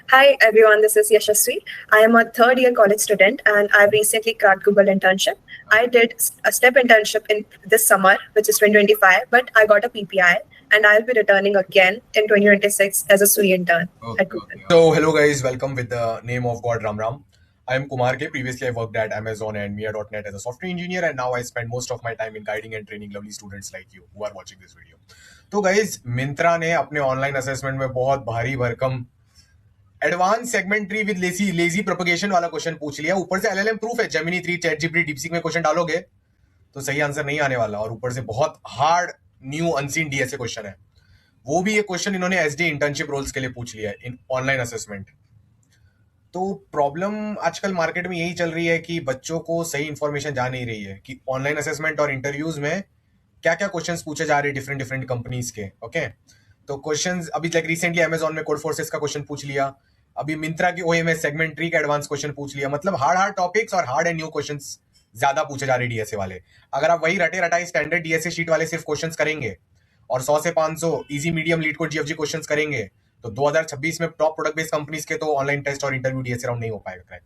Hi everyone, this is Yashasvi. I am a third year college student and I've recently cracked Google internship. I did a step internship in this summer, which is 2025, but I got a PPI and I'll be returning again in 2026 as a SUI intern at Google. So, hello guys, welcome with the name of God Ram Ram. I am Kumar K. Previously, I worked at Amazon and Mia.net as a software engineer, and now I spend most of my time in guiding and training lovely students like you who are watching this video. तो guys, Myntra ने अपने online assessment में बहुत भारी भरकम advance segment tree with lazy propagation वाला question पूछ लिया. ऊपर से एलएलएम प्रूफ है, जेमिनी 3, चैटजीपीटी, डीपसीक में क्वेश्चन डालोगे तो सही आंसर नहीं आने वाला, और ऊपर से बहुत hard new unseen DSA question है. वो भी ये क्वेश्चन इन्होंने एसडी इंटर्नशिप रोल्स के लिए पूछ लिया है इन ऑनलाइन असेसमेंट. तो प्रॉब्लम आजकल मार्केट में यही चल रही है कि बच्चों को सही इंफॉर्मेशन जा नहीं रही है कि ऑनलाइन असेसमेंट और इंटरव्यूज में क्या क्या क्वेश्चंस पूछे जा रहे हैं डिफरेंट डिफरेंट कंपनीज के. ओके, तो क्वेश्चंस अभी लाइक रिसेंटली अमेजॉन में कोड फोर्सेस का क्वेश्चन पूछ लिया, अभी मिंत्रा की ओएमएस सेगमेंट ट्री का एडवांस क्वेश्चन पूछ लिया. मतलब हार्ड टॉपिक्स और हार्ड एंड न्यू क्वेश्चंस ज्यादा पूछे जा रहे डीएसए वाले. अगर आप वही रटे रटाई स्टैंडर्ड डीएसए शीट वाले सिर्फ क्वेश्चंस करेंगे और 100 से 500 easy medium leet code GFG questions करेंगे तो 2026 में टॉप प्रोडक्ट बेस्ड कंपनीज के तो ऑनलाइन टेस्ट और इंटरव्यू डीएसए राउंड नहीं हो पाएगा क्रैक.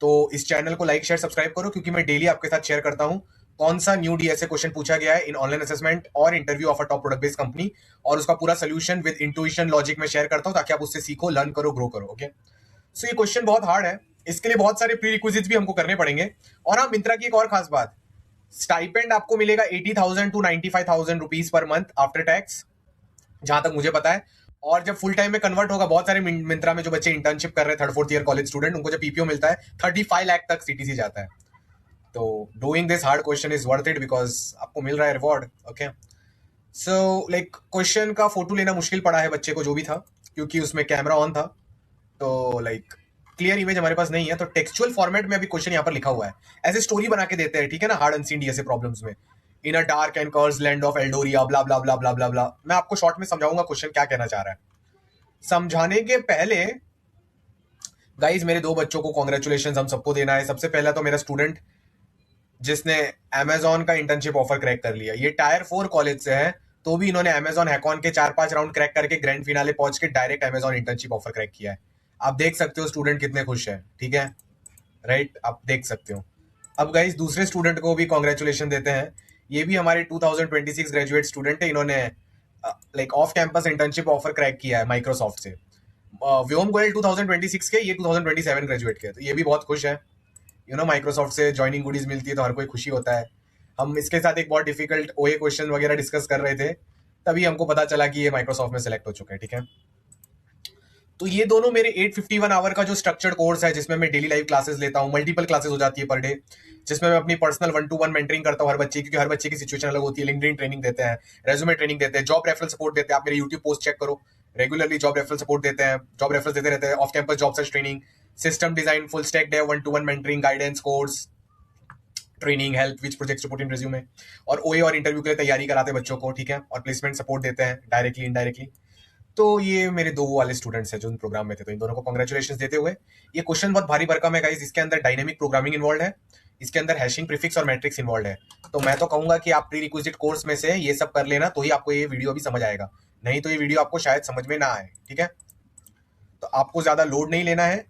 तो इस चैनल को लाइक शेयर सब्सक्राइब करो, क्योंकि मैं डेली आपके साथ शेयर करता हूं कौन सा न्यू डीएसए क्वेश्चन पूछा गया है इन ऑनलाइन असेसमेंट और interview of a top product based company, और उसका पूरा सोल्यूशन विद इंट्यूशन लॉजिक में शेयर करता हूं ताकि आप उससे सीखो, लर्न करो, ग्रो करो. ओके, सो ये क्वेश्चन बहुत हार्ड है, इसके लिए बहुत सारे प्री रिक्विजिट्स भी हमको करने पड़ेंगे. और हाँ, मिंत्रा की एक और खास बात, स्टाइपेंड आपको मिलेगा 80,000 to 95,000 rupees per month after tax, जहां तक मुझे पता है. और जब फुल टाइम में कन्वर्ट होगा, बहुत सारे मिंत्रा में जो बच्चे इंटर्नशिप कर रहे हैं third fourth year college student, उनको जब पीपीओ मिलता है 35 लाख तक सीटीसी जाता है. तो doing this hard question is worth it because आपको मिल रहा है reward. Okay, so like question का फोटो लेना मुश्किल पड़ा है बच्चे को, जो भी था, क्योंकि उसमें कैमरा ऑन था. तो लाइक क्लियर इमेज हमारे पास नहीं है, तो टेक्सचुअल फॉर्मेट में अभी क्वेश्चन यहाँ पर लिखा हुआ है, ऐसे स्टोरी बना के देते हैं, ठीक है ना, हार्ड अनसीन डीएसए प्रॉब्लम्स में. In a dark and curves land of Eldoria blah blah blah blah blah blah. मैं आपको शॉर्ट में समझाऊंगा क्वेश्चन क्या कहना चाह रहा है. समझाने के पहले गाइस, मेरे दो बच्चों को कॉन्ग्रेचुलेशन हम सबको देना है. सबसे पहला तो मेरा स्टूडेंट जिसने अमेजॉन का इंटर्नशिप ऑफर क्रैक कर लिया. ये टायर 4 कॉलेज से है, तो भी इन्होंने अमेजॉन हैकॉन के 4-5 राउंड क्रैक करके ग्रैंड फिनाले पहुंच के direct Amazon internship offer crack किया है. आप देख सकते हो स्टूडेंट कितने खुश है, ठीक है, राइट, आप देख सकते हो. अब गाइस, दूसरे स्टूडेंट को भी कॉन्ग्रेचुलेशन देते हैं. ये भी हमारे 2026 ग्रेजुएट स्टूडेंट है, इन्होंने like off campus internship offer crack किया है माइक्रोसॉफ्ट से. व्योम गोयल 2026 के, ये 2027 ग्रेजुएट के, तो ये भी बहुत खुश है. यू नो, माइक्रोसॉफ्ट से ज्वाइनिंग गुडीज मिलती है तो हर कोई खुशी होता है. हम इसके साथ एक बहुत डिफिकल्ट ओए क्वेश्चन वगैरह डिस्कस कर रहे थे, तभी हमको पता चला कि ये माइक्रोसॉफ्ट में सेलेक्ट हो चुका है, ठीक है. तो ये दोनों मेरे 851 आवर का जो स्ट्रक्चर्ड कोर्स है, जिसमें मैं डेली लाइव क्लासेस लेता हूँ, मल्टीपल क्लासेस हो जाती है पर डे, जिसमें मैं अपनी पर्सनल 1-to-1 मेंटरिंग करता हूँ हर बच्चे, क्योंकि हर बच्चे की सिचुएशन अलग होती है. लिंक्डइन ट्रेनिंग देते हैं, रेज्यूमे ट्रेनिंग देते हैं, जॉब रेफरल सपोर्ट देते हैं. आप मेरे यूट्यूब पोस्ट चेक करो, रेगुलरली जॉब रेफरल सपोर्ट देते हैं, जॉब रेफरल देते रहते हैं. Off campus job search training, system design, full stack dev, 1-to-1 mentoring, guidance course, training, help which projects to put in resume, और OA और interview के लिए तैयारी कराते हैं बच्चों को, ठीक है, और प्लेसमेंट सपोर्ट देते हैं डायरेक्टली इनडायरेक्टली. तो ये मेरे दो वाले स्टूडेंट्स हैं जो इन प्रोग्राम में थे, तो इन दोनों को कांग्रेचुलेशंस देते हुए, ये क्वेश्चन बहुत भारी भरकम है गाइस. इसके अंदर डायनेमिक प्रोग्रामिंग इन्वॉल्व है, इसके अंदर हैशिंग, प्रीफिक्स और मैट्रिक्स इन्वॉल्व है. तो मैं तो कहूंगा कि आप प्री रिक्विजिट कोर्स में से ये सब कर लेना, तो ही आपको ये वीडियो भी समझ आएगा, नहीं तो ये वीडियो आपको शायद समझ में ना आए, ठीक है. तो आपको ज्यादा लोड नहीं लेना है.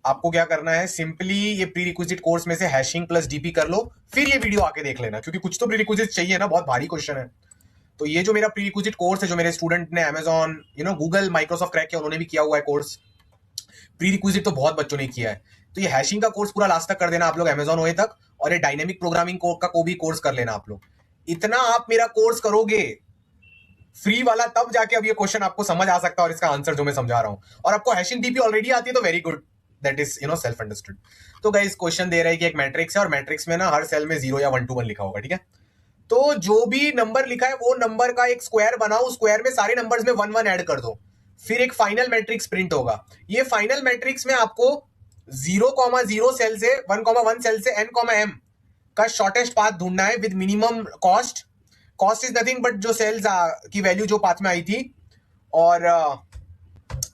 आपको क्या करना है, सिंपली ये प्री रिक्विजिट कोर्स में से हैशिंग प्लस डीपी कर लो, फिर ये वीडियो आके देख लेना, क्योंकि कुछ तो प्री रिक्विजिट चाहिए ना, बहुत भारी क्वेश्चन है. तो ये जो मेरा प्री रिक्विजिट कोर्स है, जो मेरे स्टूडेंट ने अमेजॉन, गूगल, माइक्रोसॉफ्ट क्रैक किया, उन्होंने भी किया हुआ है कोर्स. प्री रिक्विजिट तो बहुत बच्चों ने किया है. तो ये हैशिंग का कोर्स पूरा लास्ट तक कर देना आप लोग अमेजॉन ओए तक, और ये डायनेमिक प्रोग्रामिंग का भी कोर्स कर लेना आप लोग. इतना आप मेरा कोर्स करोगे फ्री वाला, तब जाके अब ये क्वेश्चन आपको समझ आ सकता है और इसका आंसर जो मैं समझा रहा हूं. और आपको हैशिंग डीपी ऑलरेडी आती है तो very good, that is self understood. तो गाइस, क्वेश्चन दे रहा है कि एक मैट्रिक्स है, और मैट्रिक्स में ना हर सेल में 0 या 1-to-1 लिखा होगा, ठीक है. तो जो भी नंबर लिखा है वो नंबर का एक स्क्वायर बनाओ, स्क्वायर में सारे नंबर्स में 1-1 ऐड कर दो, फिर एक फाइनल मैट्रिक्स प्रिंट होगा. ये फाइनल मैट्रिक्स में आपको 0,0 सेल से 1,1 सेल से n,m का शॉर्टेस्ट पाथ ढूंढना है with minimum cost. Cost is nothing but जो सेल्स की वैल्यू जो पाथ में आई थी, और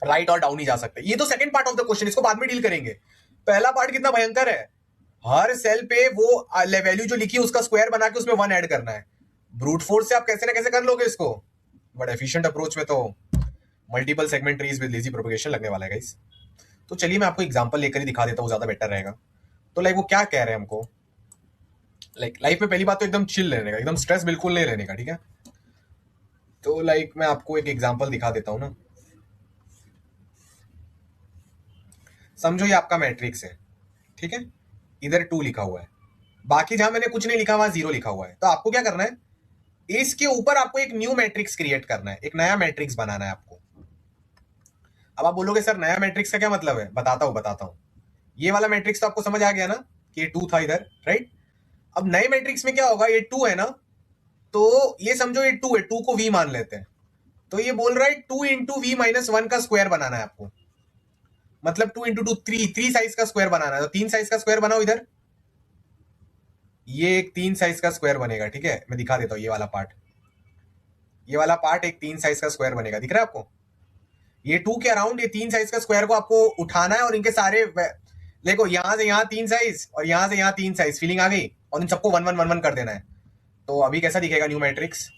राइट और डाउन ही जा सकते हैं. ये तो second part of the question, इसको बाद में डील करेंगे. पहला पार्ट कितना भयंकर है, हर सेल पे वो वैल्यू जो लिखी है उसका स्क्वायर बना के उसमें 1 ऐड करना है. ब्रूट फोर्स से आप कैसे ना कैसे कर लोगे इसको, बट एफिशिएंट अप्रोच में तो multiple segment trees with lazy propagation लगने वाला है गाइस. तो चलिए मैं आपको एग्जांपल लेकर ही दिखा देता हूँ, ज्यादा बेटर रहेगा। तो लाइक वो क्या कह रहे हैं हमको, लाइक लाइफ में पहली बात तो एकदम चिल रहने का, एकदम स्ट्रेस बिल्कुल नहीं रहने का, ठीक है। तो लाइक मैं आपको एक एग्जांपल दिखा देता हूँ ना। समझो ये आपका मैट्रिक्स है, ठीक है, इधर 2 लिखा हुआ है, बाकी जहां मैंने कुछ नहीं लिखा वहां 0 लिखा हुआ है। तो आपको क्या करना है, इसके ऊपर आपको एक न्यू मैट्रिक्स क्रिएट करना है, एक नया मैट्रिक्स बनाना है आपको। अब आप बोलोगे सर नया मैट्रिक्स का क्या मतलब है, बताता हूं। ये वाला मैट्रिक्स तो आपको समझ आ गया ना कि ये 2 था इधर, राइट। अब नए मैट्रिक्स में क्या होगा, ये 2 है ना, तो ये समझो ये 2 है, 2 को v मान लेते हैं। तो ये बोल रहा है 2 इंटू वी माइनस 1 का स्क्वायर बनाना है आपको, मतलब 2 इंटू 2 3 साइज का स्क्वायर बनाना है। तो 3 साइज का स्क्वायर बनाओ इधर, ये एक 3 साइज का स्क्वायर बनेगा, ठीक है। मैं दिखा देता हूं, ये वाला पार्ट एक 3 साइज का स्क्वायर बनेगा, दिख रहा है आपको। ये 2 के अराउंड ये 3 साइज का स्क्वायर को आपको उठाना है और इनके सारे देखो यहां से यहां 3 साइज और यहां से यहां 3 साइज, फीलिंग आ गई, और इन सबको 1 1 1 1 कर देना है। तो अभी कैसा दिखेगा न्यू मैट्रिक्स,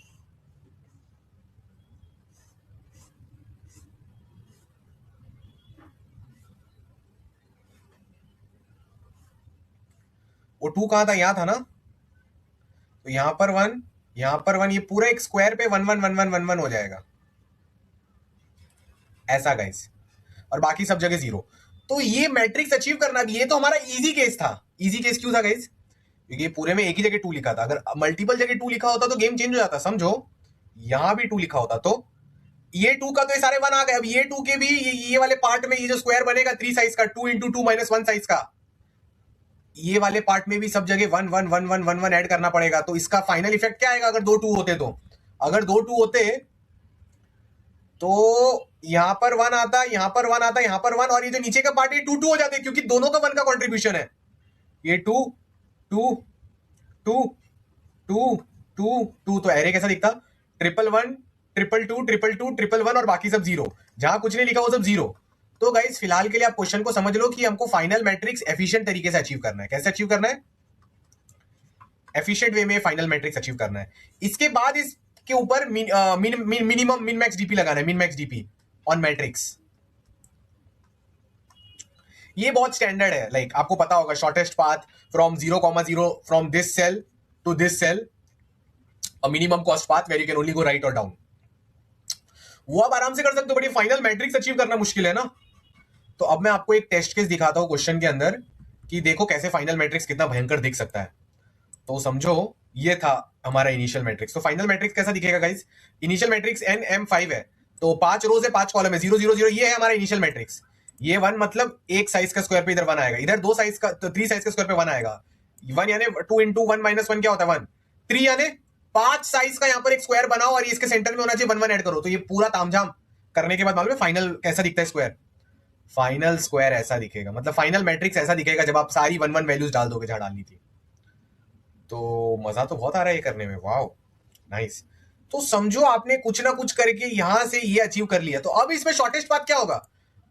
वो 2 कहां था, यहां था ना, तो यहां पर 1, यहां पर 1, ये पूरा एक स्क्वायर पे 1 1 1 1 1 1 हो जाएगा ऐसा गाइस, और बाकी सब जगह 0। तो ये मैट्रिक्स अचीव करना भी, ये तो हमारा इजी केस था। इजी केस क्यों था गाइस, क्योंकि ये पूरे में एक ही जगह 2 लिखा था। अगर मल्टीपल जगह 2 लिखा होता तो गेम चेंज हो जाता। समझो यहां भी 2 लिखा होता तो ये 2 का तो ये सारे 1 आ गए। अब ये 2 के भी ये वाले पार्ट में ये जो स्क्वायर बनेगा 3 साइज का, 2 इंटू 2 माइनस 1 साइज का, ये वाले पार्ट में भी सब जगह 1 1 1 1 1 1 ऐड करना पड़ेगा। तो इसका फाइनल इफेक्ट क्या आएगा अगर 2 2 होते, तो अगर 2 2 होते तो यहां पर 1 आता, यहां पर 1 आता, यहां पर 1, और ये जो नीचे का पार्ट ये 2 2 हो जाते, क्योंकि दोनों का 1 का कॉन्ट्रीब्यूशन है। ये 2 2 2 2 2 2, तो एरे कैसा दिखता, 1 1 1 2 2 2 2 1 1 और बाकी सब 0, जहां कुछ नहीं लिखा वो सब 0। तो गाइस फिलहाल के लिए आप क्वेश्चन को समझ लो कि हमको फाइनल मैट्रिक्स एफिशिएंट तरीके से अचीव करना है। कैसे अचीव करना है, एफिशिएंट वे में फाइनल मैट्रिक्स अचीव करना है। इसके बाद इसके ऊपर मिनिमम मिन मैक्स डीपी लगाना है, min max DP on matrix. ये बहुत स्टैंडर्ड है, लाइक आपको पता होगा shortest path from 0,0 from this cell to this cell, a minimum cost path where you can only go right और डाउन। वो आप आराम से कर सकते हो, बट ये फाइनल मैट्रिक्स अचीव करना मुश्किल है ना। तो अब मैं आपको एक टेस्ट केस दिखाता हूं क्वेश्चन के अंदर कि देखो कैसे फाइनल मैट्रिक्स कितना भयंकर दिख सकता है। तो समझो ये था हमारा इनिशियल मैट्रिक्स। तो फाइनल मैट्रिक्स कैसा दिखेगा गाइस, इनिशियल मैट्रिक्स NM5 है, तो 5 रोज है 5 कॉलम है, 0 0 0, ये है हमारा इनिशियल मैट्रिक्स। ये 1 मतलब एक साइज का स्क्वायर पे इधर 1 आएगा, इधर 2 साइज का, तो 3 साइज का स्क्वायर पे 1 आएगा। 1 यानी 2 इंटू 1 माइनस 1 क्या होता है 1, 3 यानी 5 साइज का यहां पर एक स्क्वायर बनाओ और इसके सेंटर में होना चाहिए 1 1 ऐड करो। तो ये पूरा तामझाम करने के बाद मालूम है फाइनल कैसा दिखता है स्क्वायर, फाइनल स्क्वायर ऐसा दिखेगा, मतलब फाइनल मैट्रिक्स ऐसा दिखेगा जब आप सारी 1 1 वैल्यूज डाल दोगे जहां डालनी थी। तो मजा तो बहुत आ रहा है ये करने में, वाओ नाइस। तो समझो आपने कुछ ना कुछ करके यहां से ये अचीव कर लिया। तो अब इसमें शॉर्टेस्ट पाथ क्या होगा,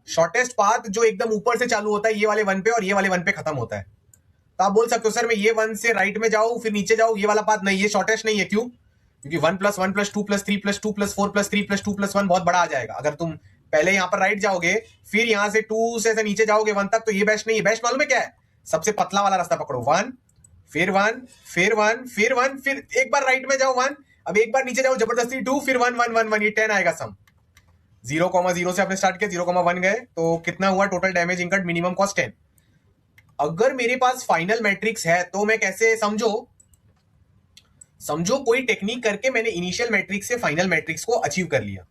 शॉर्टेस्ट पाथ जो एकदम ऊपर से चालू होता है ये वाले 1 पे और ये वाले 1 पे खत्म होता है। तो आप बोल सकते हो सर मैं ये 1 से राइट में जाऊं फिर नीचे जाऊं, ये वाला पाथ नहीं, ये शॉर्टेस्ट नहीं है। क्यों, क्योंकि 1 + 1 + 2 + 3 + 2 + 4 + 3 + 2 + 1 बहुत बड़ा आ जाएगा। अगर तुम पहले यहां पर राइट जाओगे फिर यहां से 2 से नीचे जाओगे 1 तक, तो ये बेस्ट नहीं है। बेस्ट मालूम है क्या है, सबसे पतला वाला रास्ता पकड़ो, 1 फिर 1 फिर 1 फिर 1 फिर एक बार राइट में जाओ 1, अब एक बार नीचे जाओ जबरदस्ती 2 फिर 1 1 1 1, ये 10 आएगा सम। 0,0 से आपने स्टार्ट किया, 0,1 गए तो कितना हुआ टोटल डैमेज इनकट, मिनिमम कॉस्ट 10। अगर मेरे पास फाइनल मैट्रिक्स है तो मैं कैसे, समझो कोई टेक्निक करके मैंने इनिशियल मैट्रिक्स से फाइनल मैट्रिक्स को अचीव कर लिया।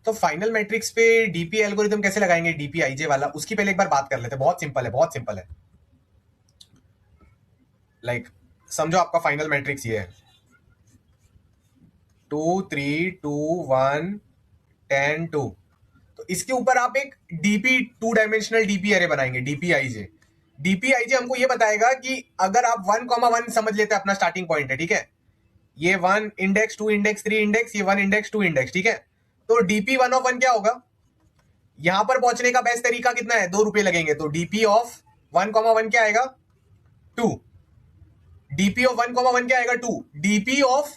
तो फाइनल मैट्रिक्स पे डीपी एल्गोरिथम कैसे लगाएंगे, डीपीआईजे वाला, उसकी पहले एक बार बात कर लेते हैं। बहुत सिंपल है, बहुत सिंपल है। लाइक समझो आपका फाइनल मैट्रिक्स ये है 2 3 2 1 10 2। तो इसके ऊपर आप एक डीपी 2 डायमेंशनल डीपी एरे बनाएंगे, डीपीआईजे। डीपीआईजे हमको ये बताएगा कि अगर आप 1,1 समझ लेते हैं अपना स्टार्टिंग पॉइंट है, ठीक है, ये 1 इंडेक्स 2 इंडेक्स 3 इंडेक्स, ये 1 इंडेक्स 2 इंडेक्स, ठीक है। तो डीपी 1 ऑफ 1 क्या होगा, यहां पर पहुंचने का बेस्ट तरीका कितना है, 2 रुपए लगेंगे। तो डीपी ऑफ 1,1 क्या आएगा 2, डीपी ऑफ 1,1 क्या आएगा 2, डीपी ऑफ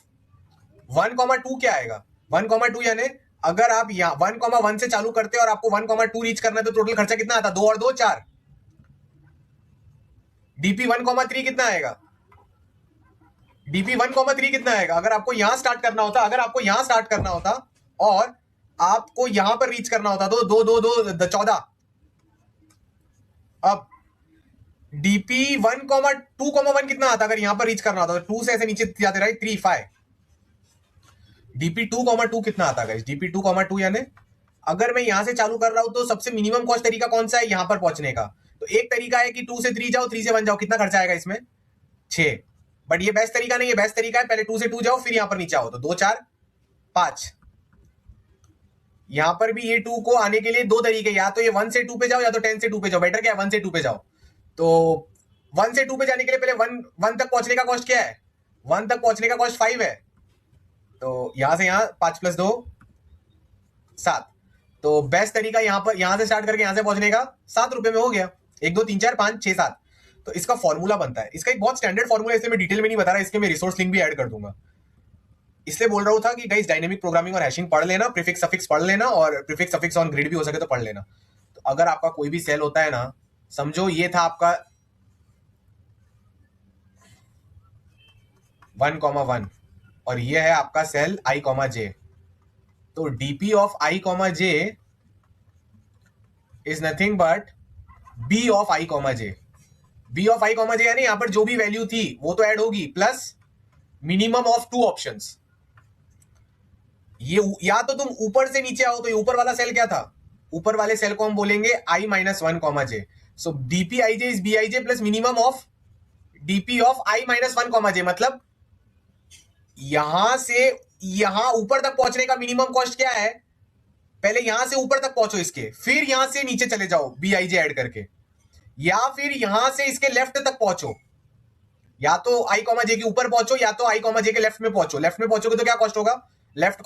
1,2 क्या आएगा 1,2, यानी अगर आप यहाँ 1,1 से चालू करते और आपको 1,2 रीच करना है तो टोटल खर्चा कितना आता? 2 और 2 4। डीपी 1,3 कितना आएगा? डीपी 1,3 कितना आएगा? अगर आपको यहां स्टार्ट करना होता, और आपको यहां पर रीच करना होता तो 2 2 2 14। अब डीपी 1,2,1 कितना आता अगर यहां पर रीच करना होता? तो 2 से ऐसे नीचे जाते रहे 3 5। डीपी 2,2 कितना आता गाइस? डीपी 2,2 यानी अगर मैं यहां से चालू कर रहा हूं तो सबसे मिनिमम कॉस्ट तरीका कौन सा है यहां पर पहुंचने का? तो एक तरीका है कि 2 से 3 जाओ, 3 से 1 जाओ। कितना खर्चा आएगा इसमें? 6। बट ये बेस्ट तरीका नहीं है। बेस्ट तरीका है पहले 2 से 2 जाओ फिर यहां पर नीचे आओ। तो 2 4 5। यहां पर भी ये 2 को आने के लिए 2 तरीके, या तो ये 1 से 2 पे जाओ या तो 10 से 2 पे जाओ। बेटर क्या है? 1 से 2 पे जाओ। तो 1 से 2 पे जाने के लिए पहले 1 तक पहुंचने का कॉस्ट क्या है? 1 तक पहुंचने का कॉस्ट 5 है। तो यहां से यहां 5 + 2 7। तो बेस्ट तरीका यहां से स्टार्ट करके यहां से पहुंचने का 7 रुपए में हो गया। 1 2 3 4 5 6 7। तो इसका फॉर्मूला बनता है। इसका एक बहुत स्टैंडर्ड फॉर्मूला, इसलिए मैं डिटेल में नहीं बता रहा, इसके मैं रिसोर्स लिंक भी ऐड कर दूंगा। इसलिए बोल रहा हूं था कि गाइस डायनेमिक प्रोग्रामिंग और हैशिंग पढ़ लेना, प्रीफिक्स सफिक्स पढ़ लेना, और प्रीफिक्स सफिक्स ऑन ग्रिड भी हो सके तो पढ़ लेना। तो अगर आपका कोई भी सेल होता है ना, समझो ये था आपका 1,1 और ये है आपका सेल i, j। तो DP of i, j is nothing but b of i, j। b of i, j यानी यहां पर जो भी वैल्यू थी वो तो ऐड होगी, प्लस मिनिमम ऑफ 2 ऑप्शंस। ये या तो तुम ऊपर से नीचे आओ, तो ये ऊपर वाला सेल क्या था? ऊपर वाले सेल को हम बोलेंगे i - 1, j। So DP i, j is b i, j plus minimum of DP of i - 1, j। मतलब यहां से यहां ऊपर तक पहुंचने का मिनिमम कॉस्ट क्या है? पहले यहां से ऊपर तक पहुंचो इसके, फिर यहां से नीचे चले जाओ b i, j ऐड करके, या फिर यहां से इसके लेफ्ट तक पहुंचो। या तो i, j के ऊपर पहुंचो या तो i, j के लेफ्ट में पहुंचो। लेफ्ट में पहुंचोगे तो क्या कॉस्ट होगा? लेफ्ट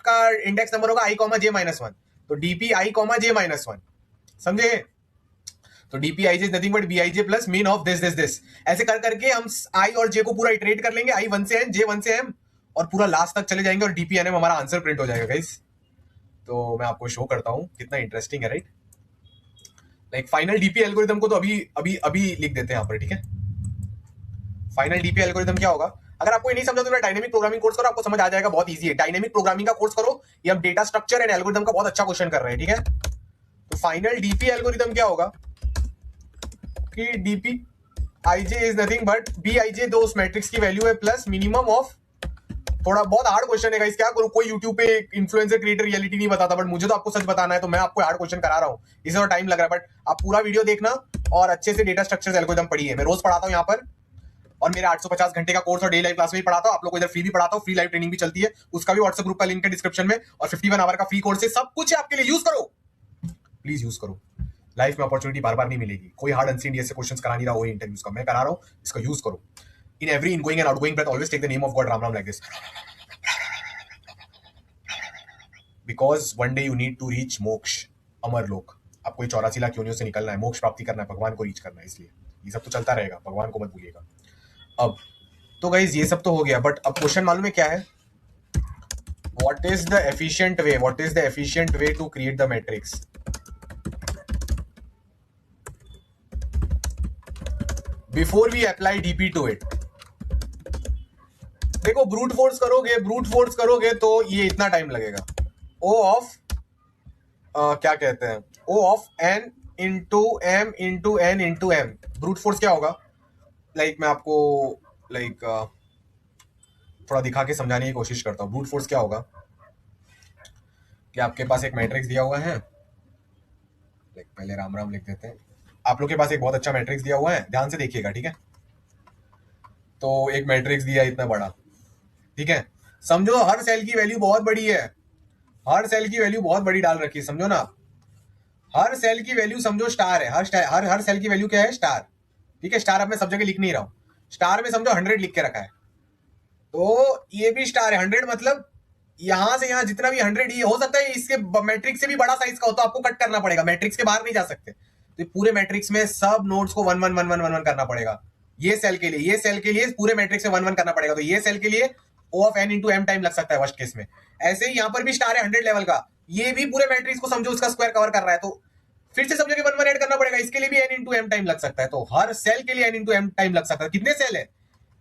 का इंडेक्स नंबर होगा i, j - 1। तो डीपी i, j - 1, समझे? तो DP i, j is nothing but b i, j plus mean of this. ऐसे कर करके हम i और j को पूरा इटरेट कर लेंगे, i 1 से n, j 1 से m, और पूरा लास्ट तक चले जाएंगे और डीपी n हमारा आंसर प्रिंट हो जाएगा गाइस। तो मैं आपको शो करता हूं, कितना इंटरेस्टिंग है, right? Like final DP algorithm को तो अभी लिख देते हैं यहां पर, ठीक है? फाइनल डीपी एल्गोरिथम क्या होगा? अगर आपको ये नहीं समझा तो मेरा डायनेमिक प्रोग्रामिंग कोर्स करो, आपको समझ आ जाएगा, बहुत इजी है। डायनेमिक प्रोग्रामिंग का कोर्स करो, ये हम डेटा स्ट्रक्चर एंड एल्गोरिथम का बहुत अच्छा क्वेश्चन कर रहे हैं, ठीक है? तो फाइनल डीपी एल्गोरिथम क्या होगा कि DP I J is nothing but B I J, दो उस मैट्रिक्स की वैल्यू है, प्लस मिनिमम ऑफ, थोड़ा बहुत हार्ड क्वेश्चन है गाइस, क्या करूं? कोई यूट्यूब पे इन्फ्लुएंसर क्रिएटर रियलिटी नहीं बताता, बट मुझे तो आपको सच बताना है, तो मैं आपको हार्ड क्वेश्चन करा रहा हूं। इससे तो टाइम लग रहा है, बट आप पूरा वीडियो देखना और अच्छे से डेटा स्ट्रक्चर एल्गोरिथम पढ़िए। मैं रोज पढ़ाता हूं यहाँ पर, और मेरा 850 घंटे का कोर्स और डे लाइव क्लास में भी पढ़ाता हूं। आप लोग को इधर फ्री भी पढ़ाता हूं, फ्री लाइव ट्रेनिंग भी चलती है, उसका भी व्हाट्सएप ग्रुप का लिंक है डिस्क्रिप्शन में, और 51 आवर का फ्री कोर्स है, सब कुछ है आपके लिए, यूज करो, प्लीज यूज करो। लाइफ में अपॉर्चुनिटी बार बार नहीं मिलेगी, कोई हार्ड अनसीन ऐसे क्वेश्चंस करा नहीं रहा हो इंटरव्यूज का, मैं करा रहा हूं, इसका यूज करो। In every ingoing and outgoing breath always take the name of God Ram Ram like this, because one day you need to reach moksha, Amar लोक। आपको 84 लाख योनियों से निकलना है, मोक्ष प्राप्ति करना है, भगवान को रीच करना है, इसलिए ये सब तो चलता रहेगा, भगवान को मत भूलिएगा। अब तो गाइज ये सब तो हो गया, बट अब क्वेश्चन मालूम है क्या है? What is the efficient way to create the matrix? Before we apply DP to it. देखो ब्रूट फोर्स करोगे तो ये इतना टाइम लगेगा। ओ ऑफ क्या कहते हैं, O of N into M into N into M. Brute force क्या होगा? लाइक मैं आपको थोड़ा दिखा के समझाने की कोशिश करता हूँ। ब्रूट फोर्स क्या होगा कि आपके पास एक मैट्रिक्स दिया हुआ है, पहले राम राम लिख देते हैं। आप लोग के पास एक बहुत अच्छा मैट्रिक्स दिया हुआ है, ध्यान से देखिएगा, ठीक है? तो एक मैट्रिक्स दिया इतना बड़ा, ठीक है? समझो हर सेल की वैल्यू बहुत बड़ी है, हर सेल की वैल्यू बहुत बड़ी डाल रखी है, समझो ना। हर सेल की वैल्यू समझो स्टार है, हर सेल की वैल्यू क्या है? स्टार, ठीक है? स्टार अब मैं सब जगह लिख नहीं रहा हूं, स्टार में समझो 100 लिख के रखा है, तो ये भी स्टार है। 100 मतलब यहां से यहां जितना भी 100, ये हो सकता है इसके मैट्रिक्स से भी बड़ा साइज का हो, तो आपको कट करना पड़ेगा, मैट्रिक्स के बाहर नहीं जा सकते। तो पूरे मैट्रिक्स में सब नोड्स को 1 1 1 1 1 1 करना पड़ेगा। ये सेल के लिए पूरे मैट्रिक्स में 1 1 करना पड़ेगा। तो ये सेल के लिए O of n into m time लग सकता है वर्स्ट केस में। ऐसे ही यहाँ पर भी स्टार है 100 लेवल का, ये भी पूरे मैट्रिक्स को समझो उसका स्क्वायर कवर कर रहा है, तो फिर से सब जगह 1 1 ऐड करना पड़ेगा, इसके लिए भी n इंटू एम टाइम लग सकता है। तो हर सेल के लिए n इंटू एम टाइम लग सकता है। कितने सेल है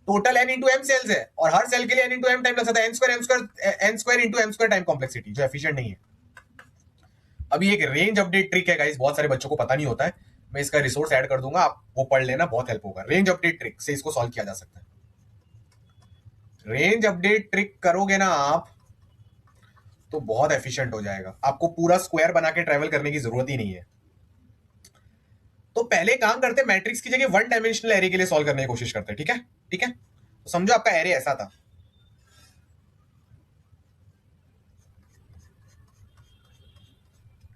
total? n into m cells है, और हर सेल के लिए n इंटू एम टाइम लग सकता है। n square into m square time complexity, जो एफिशिएंट नहीं है। अभी एक रेंज अपडेट ट्रिक है गाइस, बहुत सारे बच्चों को पता नहीं होता है, मैं इसका रिसोर्स ऐड कर दूंगा, आप वो पढ़ लेना, बहुत हेल्प होगा। रेंज अपडेट ट्रिक से इसको सॉल्व किया जा सकता है। रेंज अपडेट ट्रिक करोगे ना आप तो बहुत एफिशिएंट हो जाएगा, आपको पूरा स्क्वायर बना के ट्रेवल करने की जरूरत ही नहीं है। तो पहले काम करते, मैट्रिक्स की जगह 1 डायमेंशनल एरे के लिए सॉल्व करने की कोशिश करते हैं। ठीक है, ठीक है। तो समझो आपका एरे ऐसा था,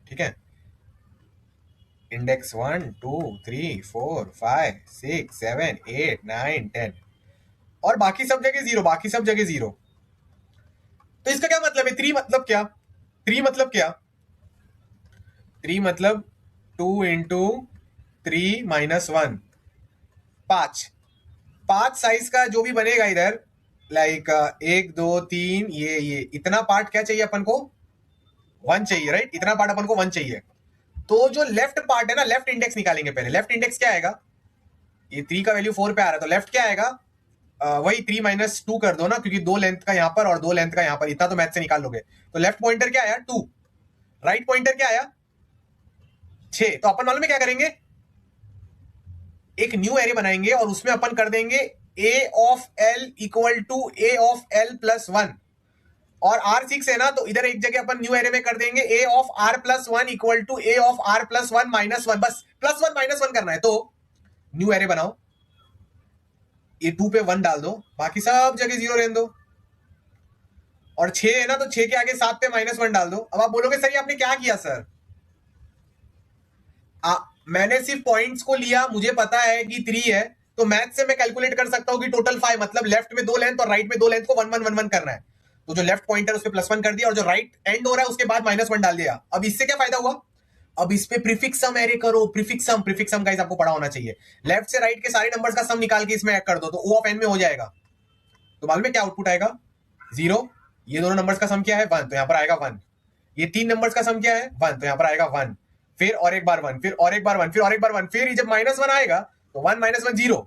ठीक है, इंडेक्स 1 2 3 4 5 6 7 8 9 10, और बाकी सब जगह जीरो, बाकी सब जगह जीरो। तो इसका क्या मतलब है? 3 मतलब क्या? 3 मतलब क्या? 3 मतलब 2 इंटू 3 माइनस 1, 5। 5 साइज का जो भी बनेगा इधर, लाइक 1 2 3, ये इतना पार्ट क्या चाहिए अपन को? 1 चाहिए, राइट? इतना पार्ट अपन को 1 चाहिए। तो जो लेफ्ट पार्ट है ना, लेफ्ट इंडेक्स निकालेंगे पहले। लेफ्ट इंडेक्स क्या आएगा? ये 3 का वैल्यू 4 पे आ रहा है, तो लेफ्ट क्या आएगा? वही 3 माइनस 2 कर दो ना, क्योंकि 2 लेंथ का यहां पर और 2 लेंथ का यहां पर, इतना तो मैथ से निकाल लोगे। तो लेफ्ट पॉइंटर क्या आया? 2। राइट पॉइंटर क्या आया? 6। तो अपन मालूम है क्या करेंगे? एक न्यू एरे बनाएंगे और उसमें अपन कर देंगे a of l equal to a of l plus 1, और R6 है ना, तो इधर एक जगह अपन न्यू एरे में कर देंगे a of r plus 1 equal to a of r plus 1 minus 1। बस प्लस 1 माइनस 1 करना है। तो न्यू एरे बनाओ, ये 2 पे 1 डाल दो, बाकी सब जगह 0 रहने दो, और 6 है ना, तो 6 के आगे 7 पे माइनस 1 डाल दो। अब आप बोलोगे सर ये आपने क्या किया सर? मैंने सिर्फ पॉइंट्स को लिया, मुझे पता है कि 3 है, तो मैथ से मैं कैलकुलेट कर सकता हूं कि टोटल 5, मतलब लेफ्ट में 2 लेंथ और राइट में 2 लेंथ को 1 1 1 1 करना है। तो जो लेफ्ट पॉइंटर उस पर प्लस 1 कर दिया, और जो राइट एंड हो रहा है उसके बाद माइनस 1 डाल दिया। अब इससे क्या फायदा हुआ? अब इस पे प्रीफिक्स सम एरे करो। प्रीफिक्स सम गाइस आपको पढ़ा होना चाहिए। लेफ्ट से राइट के सारे नंबर्स का सम निकाल के इसमें ऐड कर दो, तो O ऑफ n में हो जाएगा। तो मालूम है क्या आउटपुट आएगा? 0। ये दोनों नंबर्स का सम क्या है? 1, तो यहां पर आएगा 1। ये 3 नंबर्स का सम क्या है? 1, तो यहां पर आएगा 1। फिर और एक बार 1, फिर और एक बार 1, फिर और एक बार 1, फिर जब माइनस 1 आएगा तो 1 माइनस 1 0,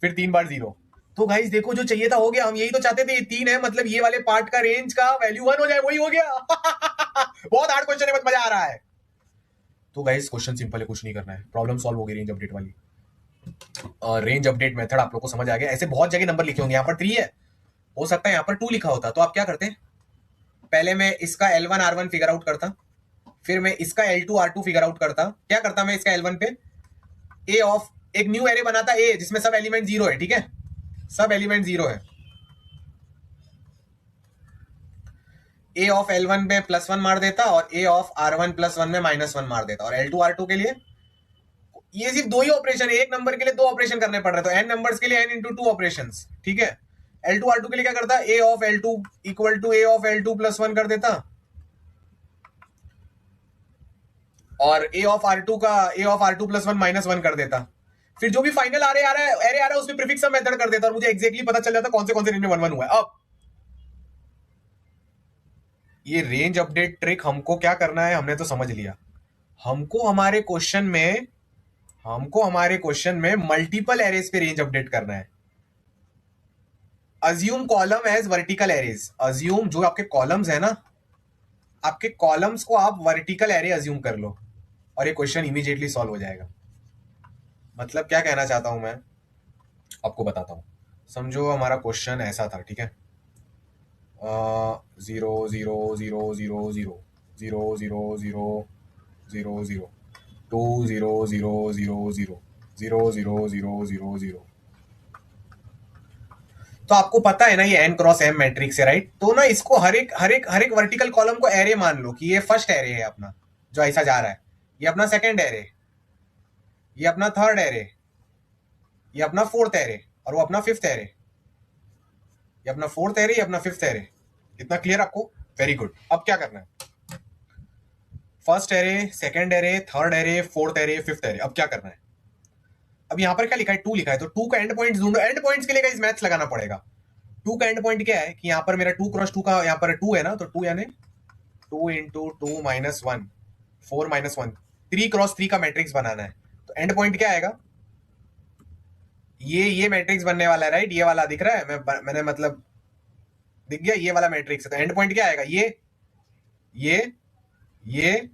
फिर 3 बार 0। तो गाइस देखो, जो चाहिए था हो गया। हम यही तो चाहते थे, ये 3 है, मतलब ये वाले पार्ट का रेंज का वैल्यू 1 हो जाए, वही हो गया। बहुत हार्ड क्वेश्चन है, बहुत मजा आ रहा है। तो गाइस क्वेश्चन सिंपल है, कुछ नहीं करना है, प्रॉब्लम सॉल्व हो गई रेंज अपडेट वाली। रेंज अपडेट मेथड आप लोग को समझ आ गया। ऐसे बहुत जगह नंबर लिखे होंगे, यहाँ पर 3 है, हो सकता है यहाँ पर 2 लिखा होता। तो आप क्या करते? पहले मैं इसका L1 R1 फिगर आउट करता, फिर मैं इसका L2 R2 फिगर आउट करता। क्या करता मैं इसका L1 पे A ऑफ, एक न्यू एरे बनाता A जिसमें सब एलिमेंट 0 है, ठीक है, सब एलिमेंट 0 है। A ऑफ L1 में प्लस 1 मार देता, और A ऑफ R1 प्लस 1 में माइनस 1 मार देता। और L2 R2 के लिए ये सिर्फ 2 ही ऑपरेशन है, एक नंबर के लिए 2 ऑपरेशन करने पड़ रहे, तो n नंबर्स के लिए n इंटू 2 ऑपरेशन, ठीक है। L2 R2 के लिए क्या करता? A of L2 equal to A of L2 plus 1 कर देता, और A ऑफ R2 का A of R2 plus 1 minus 1 कर देता। फिर जो भी फाइनल एरे आ रहा है उसमें प्रीफिक्स सम मेथड कर देता, और मुझे एक्जेक्टली पता चल जाता कौन से रेंज में 1 1 हुआ है। अब ये रेंज अपडेट ट्रिक हमको क्या करना है, हमने तो समझ लिया। हमको हमारे क्वेश्चन में मल्टीपल एरेज पे रेंज अपडेट करना है। Assume column as vertical arrays. Assume जो आपके कॉलम्स है ना, आपके कॉलम्स को आप वर्टिकल एरे अज्यूम कर लो, और ये क्वेश्चन इमीडिएटली सॉल्व हो जाएगा। मतलब क्या कहना चाहता हूं मैं, आपको बताता हूं। समझो हमारा क्वेश्चन ऐसा था, ठीक है, 0 0 0 0 0 0 0 0 0 0 2 0 0 0 0 0 0 0 0 0। तो आपको पता है ना ये n क्रॉस m मैट्रिक्स है, राइट? तो ना इसको हर एक वर्टिकल कॉलम को एरे मान लो कि ये फर्स्ट एरे है अपना जो ऐसा जा रहा है, ये अपना सेकंड एरे, ये अपना थर्ड एरे, ये अपना फोर्थ एरे, और वो अपना फिफ्थ एरे। ये अपना फोर्थ एरे, ये अपना फिफ्थ एरे। इतना क्लियर आपको? Very good. अब क्या करना है? First array, second array, third array, fourth array, fifth array. अब क्या करना है? अब यहां पर क्या लिखा है? 2 लिखा है, तो 2 का एंड पॉइंट्स ढूंढो। एंड पॉइंट्स के लिए गाइस मैथ्स लगाना पड़ेगा। टू का एंड पॉइंट क्या है कि यहाँ पर मेरा 2 क्रॉस 2 का यहाँ पर 2 है ना, तो 2 यानी 2 इंटू 2 माइनस 1, 4 माइनस 1, 3 क्रॉस 3 का मैट्रिक्स बनाना है। तो एंड पॉइंट क्या आएगा, ये मैट्रिक्स बनने वाला है, राइट? ये वाला दिख रहा है, मैंने मतलब दिख गया, ये वाला मैट्रिक्स है। तो एंड पॉइंट क्या आएगा, ये ये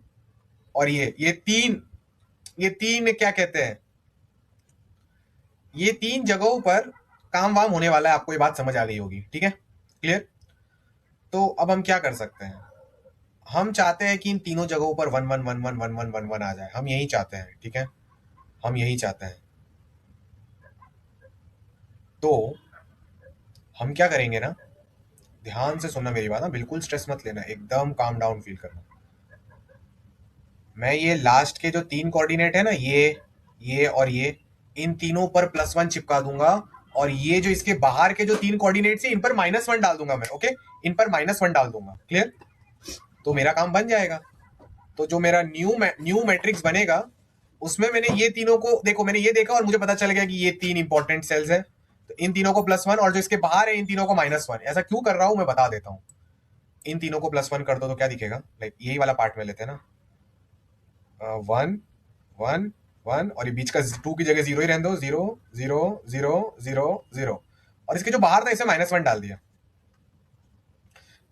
और ये तीन क्या कहते हैं, ये 3 जगहों पर काम वाम होने वाला है। आपको ये बात समझ आ गई होगी, ठीक है? क्लियर? तो अब हम क्या कर सकते हैं, हम चाहते हैं कि इन तीनों जगहों पर 1 1 1 1 1 1 1 1 आ जाए। हम यही चाहते हैं, ठीक है? हम यही चाहते हैं। तो हम क्या करेंगे ना, ध्यान से सुनना मेरी बात ना, बिल्कुल स्ट्रेस मत लेना, एकदम काम डाउन फील करना। मैं ये लास्ट के जो 3 कोऑर्डिनेट है ना, ये और ये, इन तीनों पर +1 चिपका दूंगा, और ये जो इसके बाहर के जो 3 कोऑर्डिनेट्स है इन पर -1 डाल दूंगा मैं। ओके, इन पर -1 डाल दूंगा। क्लियर? तो मेरा काम बन जाएगा। तो जो मेरा न्यू मैट्रिक्स बनेगा उसमें मैंने ये तीनों को, देखो मैंने ये देखा और मुझे पता चल गया कि ये 3 इंपॉर्टेंट सेल्स है, तो इन तीनों को +1, और जो इसके बाहर है इन तीनों को -1। ऐसा क्यों कर रहा हूं मैं बता देता हूं। इन तीनों को +1 कर दो तो क्या दिखेगा, लाइक यही वाला पार्ट में लेते हैं ना, 1 1 1, और ये बीच का 2 की जगह 0 ही रहने दो, 0 0 0 0 0, और इसके जो बाहर था इसे -1 डाल दिया।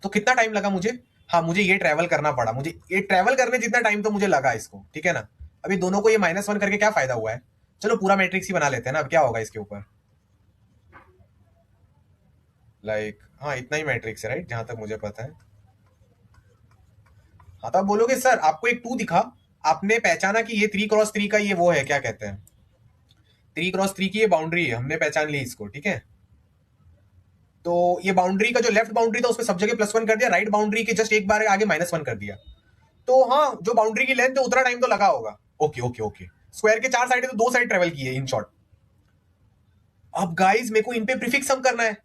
तो कितना टाइम लगा मुझे, हाँ मुझे ये ट्रैवल करना पड़ा, मुझे ये ट्रैवल करने जितना टाइम तो मुझे लगा इसको, ठीक है ना? अभी दोनों को ये -1 करके क्या फायदा हुआ है, चलो पूरा मैट्रिक्स ही बना लेते हैं ना। अब क्या होगा इसके ऊपर, लाइक हाँ इतना ही मैट्रिक्स है, राइट? जहां तक मुझे पता है। हाँ तो आप बोलोगे सर आपको एक 2 दिखा, आपने पहचाना कि ये 3 क्रॉस 3 का ये वो है, क्या कहते हैं, 3 क्रॉस 3 की ये बाउंड्री है, हमने पहचान ली इसको, ठीक है? तो ये बाउंड्री का जो लेफ्ट बाउंड्री था उसमें सब जगह +1 कर दिया, राइट बाउंड्री के जस्ट एक बार आगे -1 कर दिया। तो हाँ जो बाउंड्री की लेंथ है उतना टाइम तो लगा होगा। ओके ओके ओके, स्क्वायर के 4 साइड है तो 2 साइड ट्रेवल की है इन शॉर्ट। अब गाइस मेरे को इन पे प्रीफिक्स सम करना है।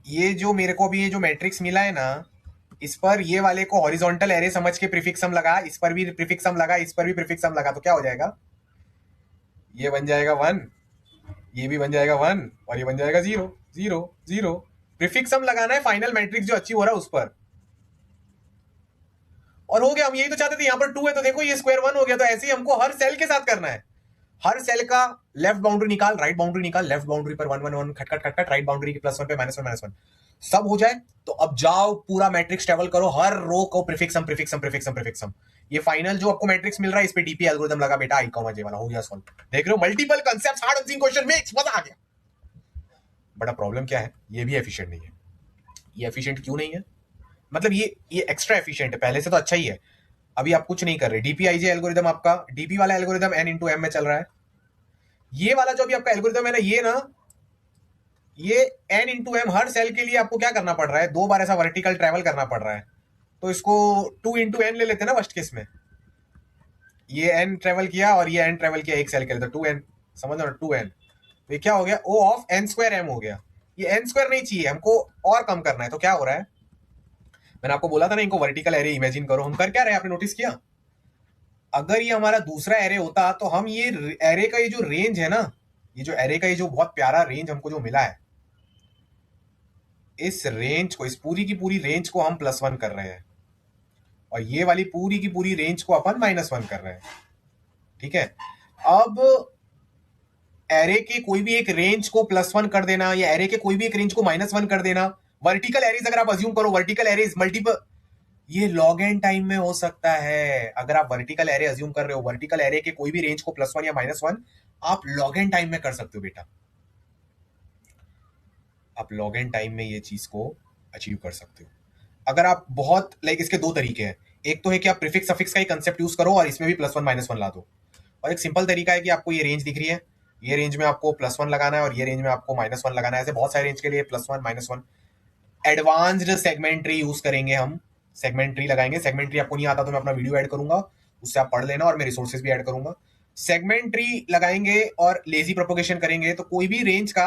ये जो मेरे को अभी ये जो मैट्रिक्स मिला है ना, इस पर ये वाले को हॉरिजॉन्टल एरे समझ के प्रीफिक्स सम लगा, इस पर भी प्रीफिक्स सम लगा, इस पर भी प्रीफिक्स सम लगा, तो क्या हो जाएगा, ये बन जाएगा 1, ये भी बन जाएगा 1, और ये बन जाएगा 0 0 0। प्रीफिक्स सम लगाना है फाइनल मैट्रिक्स जो अचीव हो रहा है उस पर, और हो गया। हम यही तो चाहते थे, यहाँ पर 2 है तो देखो ये स्क्वायर 1 हो गया। तो ऐसे ही हमको हर सेल के साथ करना है, हर सेल का लेफ्ट बाउंड्री निकाल, राइट बाउंड्री निकाल, लेफ्ट बाउंड्री पर 1 1 1 खट खट खट खट, राइट बाउंड्री के +1 पे -1 सब हो जाए। तो अब जाओ पूरा मैट्रिक्स ट्रेवल करो, हर रो को प्रीफिक्स सम। ये फाइनल जो आपको मैट्रिक्स मिल रहा है इस पे डीपी एल्गोरिथम लगा बेटा, आई कॉमा जे वाला हो गया सॉल्व। देख रहे हो, multiple concepts, hard answering question makes, मजा आ गया। बड़ा प्रॉब्लम क्या है, ये भी एफिशिएंट नहीं है। ये एफिशिएंट क्यों नहीं है, मतलब ये एक्स्ट्रा एफिशिएंट है, पहले से तो अच्छा ही है। अभी आप कुछ नहीं कर रहे, डीपीआईजे एल्गोरिथम, आपका डीपी वाला एल्गोरिथम n/m में चल रहा है। ये वाला जो भी आपका एल्गोरिथम है ना, ये ना, ये n/m हर सेल के लिए आपको क्या करना पड़ रहा है, 2 बार ऐसा वर्टिकल ट्रेवल करना पड़ रहा है। तो इसको 2 × n ले लेते हैं ना फर्स्ट केस में, ये n ट्रेवल किया और ये n ट्रेवल किया एक सेल के लिए, तो 2n, समझ लो 2n। तो ये क्या हो गया, O ऑफ n² m हो गया। ये n² नहीं चाहिए हमको, और कम करना है। तो क्या हो रहा है, मैंने आपको बोला था ना इनको वर्टिकल एरे इमेजिन करो। हम कर क्या रहे हैं, आपने नोटिस किया, अगर ये हमारा दूसरा एरे होता तो हम ये एरे का ये जो रेंज है ना, ये जो एरे का ये जो बहुत प्यारा रेंज हमको जो मिला है, इस रेंज को, इस पूरी की पूरी रेंज को हम +1 कर रहे हैं, और ये वाली पूरी की पूरी रेंज को अपन -1 कर रहे हैं, ठीक है? अब एरे के कोई भी एक रेंज को +1 कर देना, या एरे के कोई भी एक रेंज को -1 कर देना, वर्टिकल एरेज अगर आप अज्यूम करो, वर्टिकल एरेज मल्टीपल, ये लॉग एन टाइम में हो सकता है। अगर आप वर्टिकल एरे अज्यूम कर रहे हो, वर्टिकल एरे के कोई भी रेंज को +1 या -1 आप लॉग एन टाइम में कर सकते हो बेटा, आप लॉग एन टाइम में ये चीज को अचीव कर सकते हो। अगर आप बहुत लाइक, इसके 2 तरीके हैं, एक तो है कि आप प्रीफिक्स सफिक्स का ही कंसेप्ट यूज करो और इसमें भी +1 -1 ला दो, और एक सिंपल तरीका है कि आपको ये रेंज दिख रही है, ये रेंज में आपको +1 लगाना है और ये रेंज में आपको -1 लगाना है। ऐसे बहुत सारे रेंज के लिए +1 -1। एडवांस्ड सेगमेंट ट्री यूज करेंगे हम, सेगमेंट ट्री लगाएंगे। सेगमेंट ट्री आपको नहीं आता तो मैं अपना वीडियो ऐड करूंगा, उससे आप पढ़ लेना, और मैं रिसोर्सेज भी ऐड करूंगा। सेगमेंट ट्री लगाएंगे और लेजी प्रोपोगेशन करेंगे, तो कोई भी रेंज का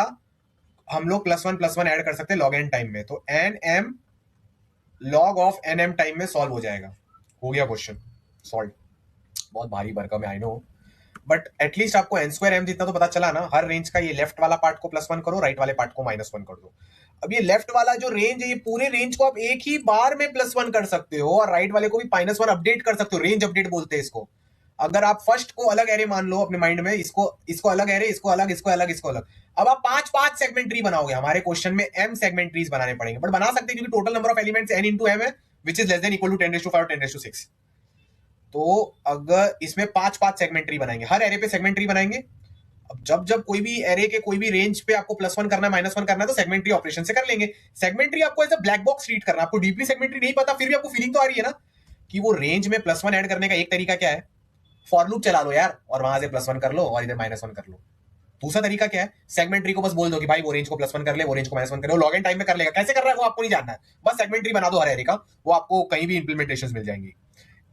हम लोग +1 ऐड कर सकते हैं लॉग एन टाइम में। तो nm log of nm time में सॉल्व हो जाएगा। हो गया क्वेश्चन सॉल्व। बहुत भारी भरकम है आई नो, बट एटलीस्ट आपको एन स्क्वायर एम जितना तो पता चला ना। हर रेंज का ये लेफ्ट वाला पार्ट को +1 करो, राइट वाले पार्ट को -1 कर दो। अब ये लेफ्ट वाला जो रेंज है, ये पूरे रेंज को आप एक ही बार में +1 कर सकते हो, और राइट वाले को भी -1 अपडेट कर सकते हो। रेंज अपडेट बोलते हैं इसको। अगर आप फर्स्ट को अलग एरे मान लो अपने माइंड में, इसको अलग एरे, इसको अलग, इसको अलग, इसको अलग। अब आप 5 सेगमेंट ट्री बनाओगे। हमारे क्वेश्चन में m सेगमेंट ट्रीज बनाने पड़ेंगे, बट बना सकते हैं क्योंकि total number of elements n into m है, which is less than equal to 10⁵ और 10⁶। तो अगर इसमें 5 सेगमेंट ट्री बनाएंगे, हर एरे पे सेगमेंट ट्री बनाएंगे। अब जब कोई भी एरे के कोई भी रेंज पे आपको +1 करना है, -1 करना है, तो सेगमेंट्री ऑपरेशन से कर लेंगे। सेगमेंट्री आपको as a black box treat करना है। आपको डीपली सेगमेंट्री नहीं पता, फिर भी आपको फीलिंग तो आ रही है ना कि वो रेंज में +1 ऐड करने का एक तरीका क्या है, फॉर लूप चला लो यार, और वहां से +1 कर लो और इधर -1 कर लो। दूसरा तरीका क्या है, सेगमेंट्री को बस बोल दो कि भाई वो रेंज को +1 कर ले, वो रेंज को -1 करे। वो लॉग इन टाइम में कर लेगा। कैसे कर रहा है वो आपको नहीं जानना है, बस सेगमेंट्री बना दो हर एरे का, वो आपको कहीं भी इंप्लीमेंटेशन मिल जाएंगी।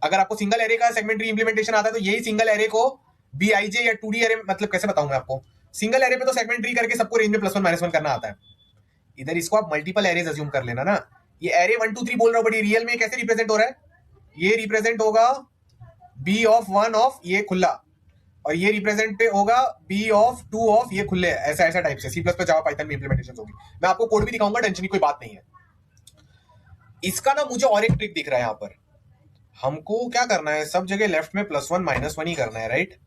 अगर आपको सिंगल एरे का सेगमेंट्री इंप्लीमेंटेशन आता है, तो यही सिंगल एरे को बीआईजे या 2D एरे, मतलब कैसे बताऊंगा आपको, सिंगल एरे पे तो सेगमेंट्री करके सबको रेंज में +1 -1 करना आता है। इधर इसको आप मल्टीपल एरेज अज्यूम कर लेना ना। ये एरे 1 2 3 बोल रहा हूं, बट ये रियल में कैसे रिप्रेजेंट हो रहा है, ये रिप्रेजेंट होगा बी ऑफ 1 ऑफ ये खुला, और ये रिप्रेजेंट होगा बी ऑफ 2 ऑफ ये खुले। ऐसा ऐसा टाइप से C++ जावा पाइथन में इंप्लीमेंटेशन होगी। मैं आपको कोड भी दिखाऊंगा, टेंशन की कोई बात नहीं है। इसका ना मुझे और एक ट्रिक दिख रहा है यहाँ पर। हमको क्या करना है, सब जगह लेफ्ट में +1 -1 ही करना है, राइट।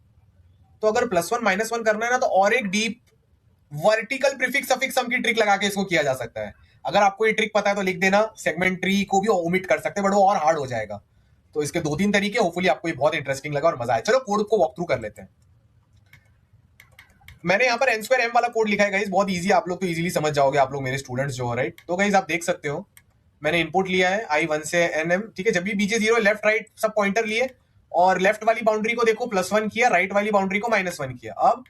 तो अगर +1 -1 करना है ना, तो और एक डीप वर्टिकल प्रीफिक्स सफिक्स सम की ट्रिक लगा के इसको किया जा सकता है। अगर आपको ये ट्रिक पता है तो लिख देना। सेगमेंट ट्री को भी ओमिट कर सकते हैं, बट वो और हार्ड हो जाएगा। तो इसके 2-3 तरीके, होपफुली आपको ये बहुत इंटरेस्टिंग लगा और मजा आए। चलो कोड को वॉक थ्रू कर लेते हैं। मैंने यहाँ पर n² m वाला कोड लिखा है गाइस, बहुत इजी, आप लोग तो इजीली समझ जाओगे, आप लोग मेरे स्टूडेंट्स जो हो, राइट। तो गाइस आप देख सकते हो, मैंने इनपुट लिया है i1 से nm, ठीक है। जब भी बीजे 0 लेफ्ट राइट सब पॉइंटर लिए, और लेफ्ट वाली बाउंड्री को देखो +1 किया, राइट वाली बाउंड्री को -1 किया। अब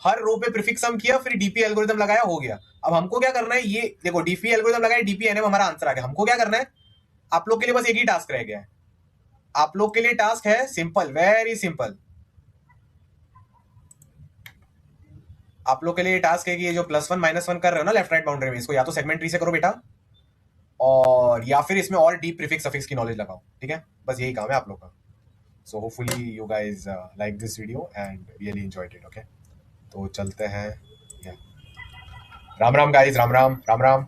हर रो पे प्रीफिक्स सम किया, फिर डीपी एल्गोरिथम लगाया, हो गया। अब हमको क्या करना है, ये देखो डीपी एल्गोरिथम लगाया, डीपी एनएम, हमारा आंसर आ गया। हमको क्या करना है, आप लोग के लिए बस एक ही टास्क रह गया है। आप लोग के लिए टास्क है सिंपल, वेरी सिंपल। आप लोग के लिए टास्क है कि ये जो +1 -1 कर रहे हो ना लेफ्ट राइट बाउंड्री में, इसको या तो सेगमेंट ट्री से करो बेटा, और या फिर इसमें और डीप प्रीफिक्स सफिक्स की नॉलेज लगाओ, ठीक है। बस यही काम है आप लोग का। So hopefully you guys like this video and really enjoyed it, okay. तो चलते हैं। राम राम गाइज, राम राम, राम राम।